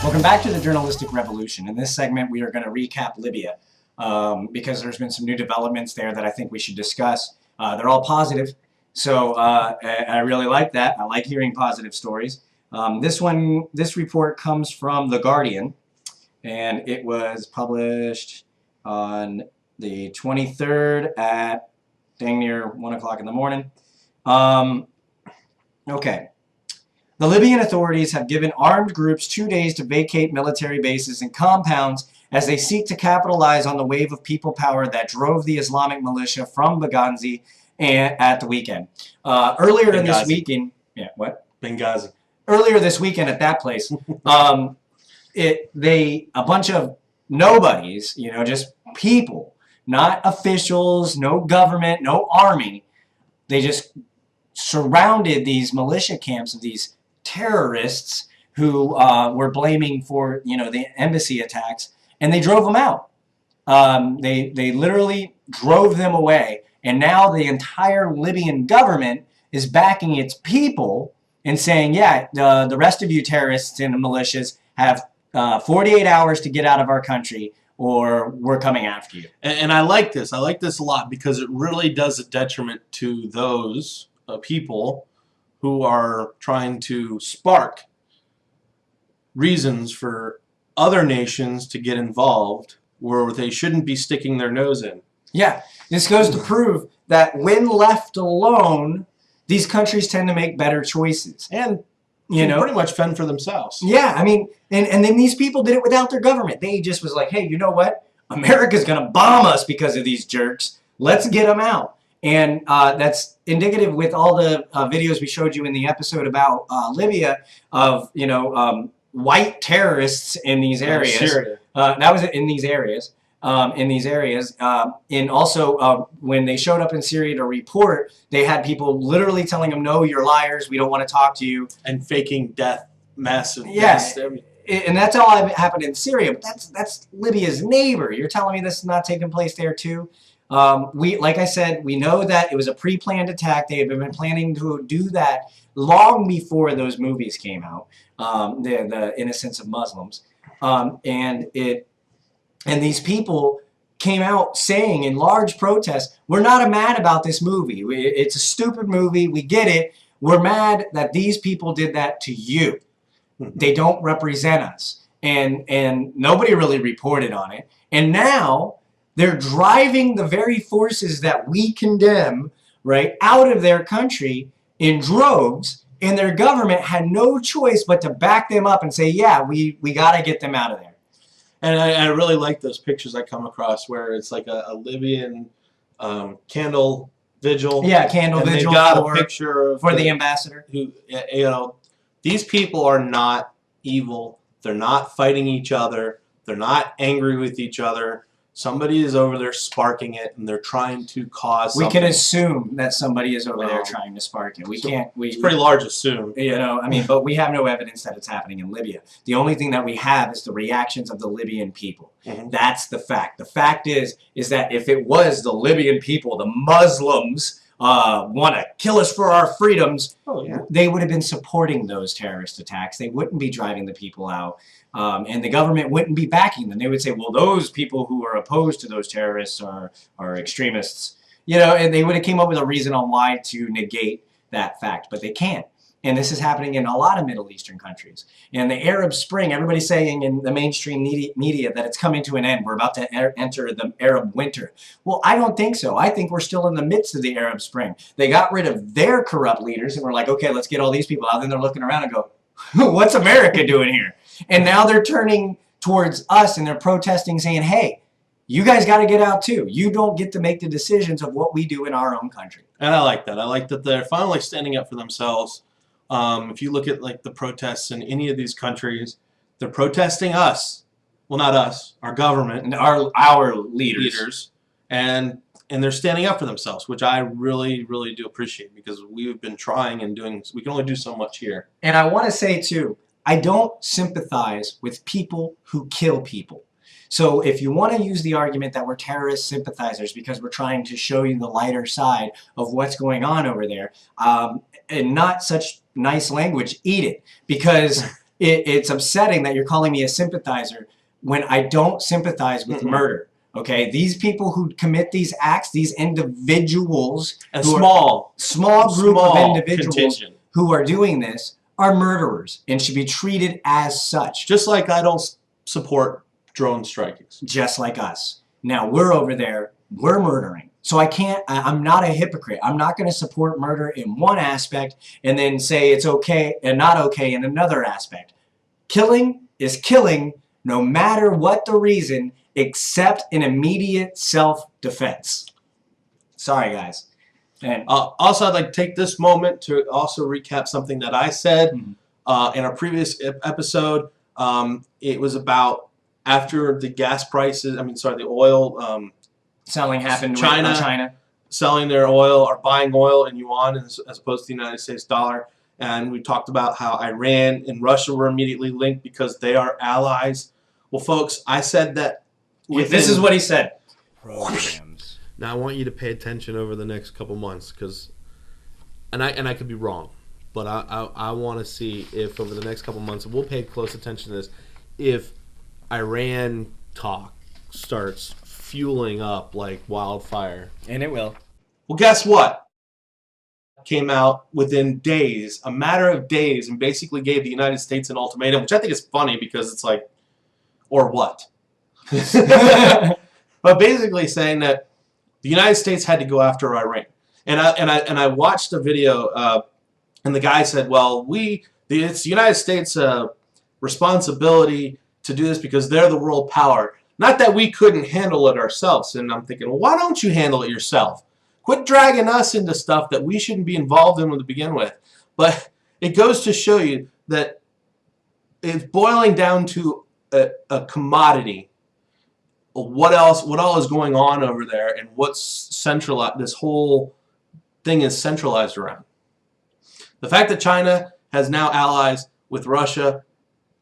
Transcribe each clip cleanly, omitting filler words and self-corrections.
Welcome back to the Journalistic Revolution. In this segment, we are going to recap Libya because there's been some new developments there that I think we should discuss. They're all positive, so I really like that. I like hearing positive stories. This report comes from The Guardian, and it was published on the 23rd at dang near 1 o'clock in the morning. Okay. The Libyan authorities have given armed groups 2 days to vacate military bases and compounds as they seek to capitalize on the wave of people power that drove the Islamic militia from Benghazi at the weekend. Earlier in this weekend, Benghazi. Earlier this weekend at that place, a bunch of nobodies, just people, not officials, no government, no army, they just surrounded these militia camps of these terrorists who were blaming for, the embassy attacks, and they drove them out. They literally drove them away, and now the entire Libyan government is backing its people and saying, yeah, the rest of you terrorists and militias have 48 hours to get out of our country, or we're coming after you. And I like this. I like this a lot because it really does a detriment to those people who are trying to spark reasons for other nations to get involved where they shouldn't be sticking their nose in. Yeah, this goes to prove that when left alone, these countries tend to make better choices. And, pretty much fend for themselves. Yeah, I mean, and then these people did it without their government. They just was like, hey, you know what? America's going to bomb us because of these jerks. Let's get them out. And that's indicative with all the videos we showed you in the episode about Libya of, white terrorists in these areas. Syria. That was in these areas. And also when they showed up in Syria to report, they had people literally telling them, no, you're liars. We don't want to talk to you. And faking death, massive deaths. Yeah. And that's all happened in Syria. But that's Libya's neighbor. You're telling me this is not taking place there too? Like I said, we know that it was a pre-planned attack. They had been planning to do that long before those movies came out, the Innocence of Muslims. And these people came out saying in large protests, we're not mad about this movie. It's a stupid movie. We get it. We're mad that these people did that to you. They don't represent us. And nobody really reported on it. And now they're driving the very forces that we condemn, right, out of their country in droves, and their government had no choice but to back them up and say, yeah, we got to get them out of there. And I really like those pictures I come across where it's like a Libyan candle vigil. Yeah, candle and vigil they got a picture for the ambassador. Who, these people are not evil. They're not fighting each other. They're not angry with each other. Somebody is over there sparking it, and they're trying to cause something. We can assume that somebody is over there trying to spark it. It's pretty large assume. But we have no evidence that it's happening in Libya. The only thing that we have is the reactions of the Libyan people. Mm-hmm. That's the fact. The fact is that if it was the Libyan people, the Muslims want to kill us for our freedoms, they would have been supporting those terrorist attacks. They wouldn't be driving the people out. And the government wouldn't be backing them. They would say, well, those people who are opposed to those terrorists are extremists. And they would have came up with a reason on why to negate that fact. But they can't. And this is happening in a lot of Middle Eastern countries. And the Arab Spring, everybody's saying in the mainstream media that it's coming to an end. We're about to enter the Arab winter. Well, I don't think so. I think we're still in the midst of the Arab Spring. They got rid of their corrupt leaders and we're like, okay, let's get all these people out. Then they're looking around and go, what's America doing here? And now they're turning towards us and they're protesting saying, hey, you guys got to get out too. You don't get to make the decisions of what we do in our own country. And I like that. I like that they're finally standing up for themselves. If you look at like the protests in any of these countries, they're protesting us. Well, not us, our government. And our leaders. And they're standing up for themselves, which I really, really do appreciate because we've been trying and doing, we can only do so much here. And I want to say too, I don't sympathize with people who kill people. So if you want to use the argument that we're terrorist sympathizers because we're trying to show you the lighter side of what's going on over there, and not such nice language, eat it. Because it's upsetting that you're calling me a sympathizer when I don't sympathize with murder. Okay, these people who commit these acts, these individuals, a small group of individuals contingent who are doing this are murderers and should be treated as such. Just like I don't support drone strikings. Just like us. Now we're over there, we're murdering. So I'm not a hypocrite. I'm not going to support murder in one aspect and then say it's okay and not okay in another aspect. Killing is killing no matter what the reason, except in immediate self-defense. Sorry, guys. And also, I'd like to take this moment to also recap something that I said in our previous episode. It was about after the gas prices, the oil selling happened in China selling their oil or buying oil in yuan as opposed to the United States dollar. And we talked about how Iran and Russia were immediately linked because they are allies. Well, folks, I said that. This is what he said. Programs. Now I want you to pay attention over the next couple months, because, and I could be wrong, but I want to see if over the next couple months, we'll pay close attention to this, if Iran talk starts fueling up like wildfire. And it will. Well, guess what? Came out within days, a matter of days, and basically gave the United States an ultimatum, which I think is funny because it's like, or what? But basically saying that the United States had to go after Iran. And I watched a video, and the guy said, well, it's the United States' responsibility to do this because they're the world power. Not that we couldn't handle it ourselves. And I'm thinking, well, why don't you handle it yourself? Quit dragging us into stuff that we shouldn't be involved in to begin with. But it goes to show you that it's boiling down to a commodity. What all is going on over there, and what's centralized? This whole thing is centralized around the fact that China has now allies with Russia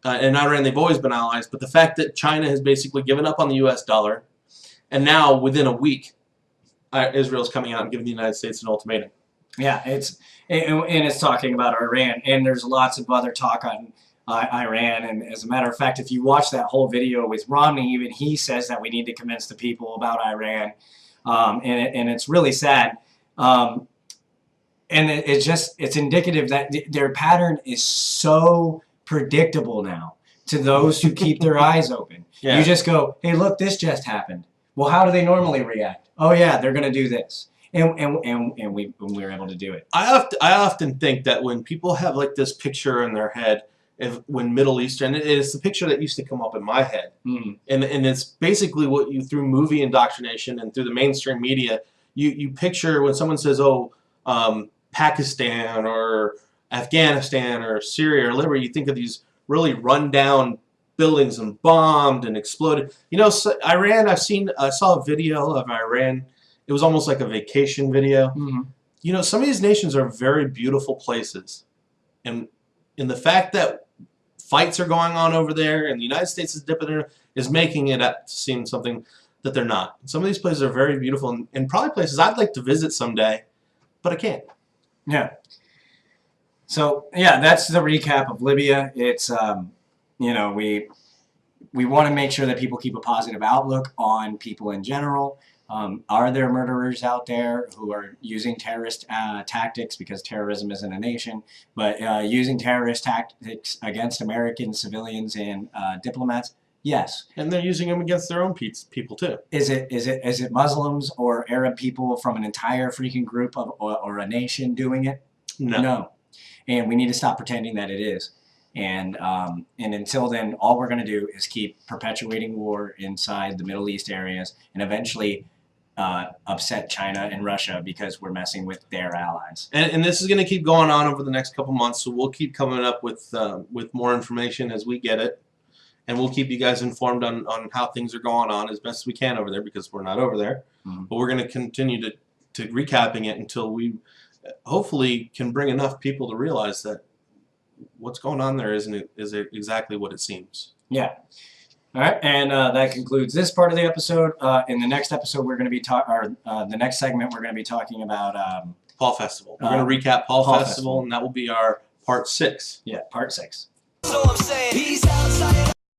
and Iran. They've always been allies, but the fact that China has basically given up on the U.S. dollar, and now within a week, Israel's coming out and giving the United States an ultimatum. Yeah, it's talking about Iran, and there's lots of other talk on Iran. And as a matter of fact, if you watch that whole video with Romney, even he says that we need to convince the people about Iran, and it's really sad. And it's indicative that their pattern is so predictable now to those who keep their eyes open. Yeah. You just go, hey, look, this just happened. Well, how do they normally react? Oh yeah, they're going to do this. And we were able to do it. I often think that when people have like this picture in their head, when Middle Eastern, it's the picture that used to come up in my head. And it's basically what you, through movie indoctrination and through the mainstream media, you picture when someone says, oh, Pakistan or Afghanistan or Syria or Libya, you think of these really run-down buildings and bombed and exploded. You know, so Iran, I saw a video of Iran. It was almost like a vacation video. You know, some of these nations are very beautiful places. And the fact that fights are going on over there and the United States is dipping in is making it seem something that they're not. Some of these places are very beautiful and probably places I'd like to visit someday, but I can't. Yeah. So, yeah, that's the recap of Libya. It's, you know, we want to make sure that people keep a positive outlook on people in general. Are there murderers out there who are using terrorist tactics, because terrorism isn't a nation, but using terrorist tactics against American civilians and diplomats? Yes. And they're using them against their own people too. Is it Muslims or Arab people from an entire freaking group of or a nation doing it? No. No. And we need to stop pretending that it is. And until then, all we're going to do is keep perpetuating war inside the Middle East areas, and eventually upset China and Russia because we're messing with their allies. And this is going to keep going on over the next couple months, so we'll keep coming up with more information as we get it, and we'll keep you guys informed on how things are going on as best we can over there, because we're not over there. But we're going to continue to recapping it until we hopefully can bring enough people to realize that what's going on there is exactly what it seems. Yeah. All right, and that concludes this part of the episode. In the next episode, we're going to be the next segment, we're going to be talking about Fall Festival. We're going to recap Fall Festival, and that will be our part 6. Yeah, part 6. So I'm saying, peace out, sayonara.